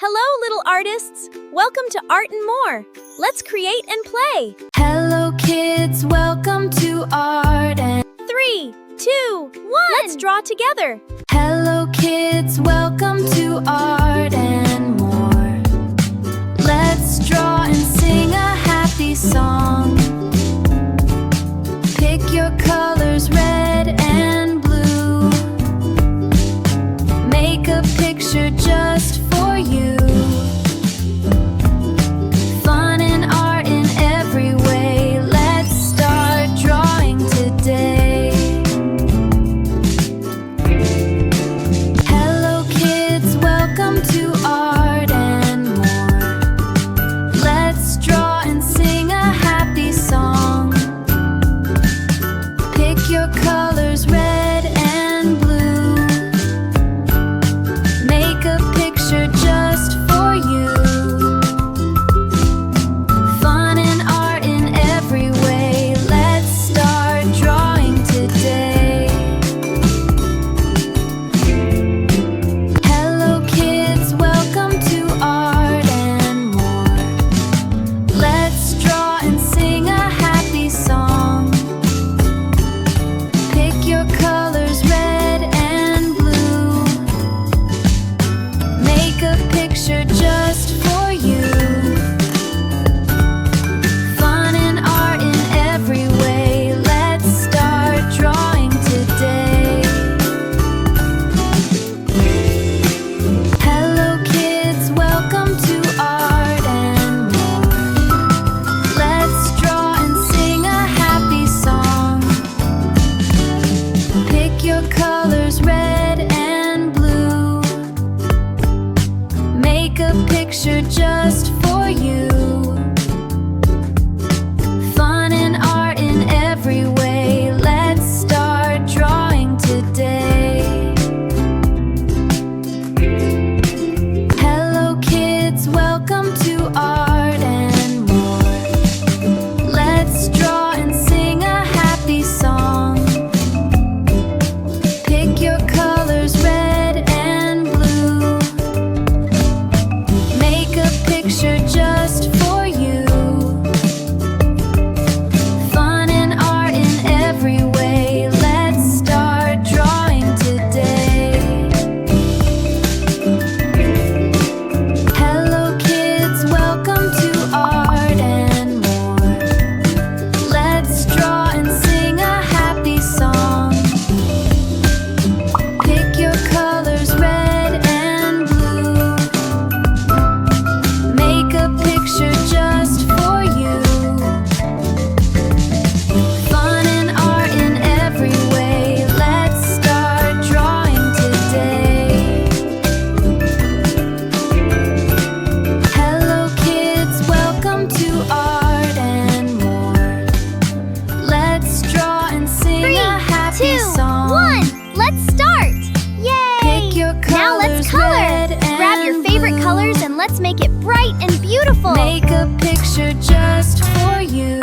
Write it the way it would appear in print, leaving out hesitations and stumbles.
Hello, little artists! Welcome to Art and More. Let's create and play. Hello, kids. Welcome to Art and 3, 2, 1. Let's draw together. Hello, kids. Welcome to Art and More. Let's draw and sing a happy song. Pick your colors, red and blue. Make a picture just for you. Fun and art in every way. Let's start drawing today. Hello, kids. Welcome to Art and More. Let's draw and sing a happy song. Pick your colors, red and blue. Make a picture just for you. Fun and art in every way. Let's start drawing today. Hello, kids. Welcome to Art and More. Let's draw and sing a happy song. Pick your colors, red and blue. Make a picture just for you. Fun and art in every way. Let's start drawing today. Hello, kids. Welcome to Art and More. Let's draw and sing a happy song. Pick your colors, red and blue. Make a picture just for you. Fun and art in every way. Let's start drawing today. Hello, kids. Welcome to Art and More. Let's draw and sing a happy song. Pick your colors, red and blue. Make a picture just for you. Fun and art in every way. Let's start drawing today. Hello, kids. Welcome to Art and More. Let's draw and sing a happy song. Pick your colors, red and blue. Make a picture just for you. Fun and art in every way. Let's start drawing today. Hello, kids. Welcome to Art and More. Let's draw and sing 3, a happy 2, song. 1. Let's start. Yay! Pick your Now let's colors, color. red Grab your and favorite blue. colors and let's make it bright and beautiful. Make a picture just for you.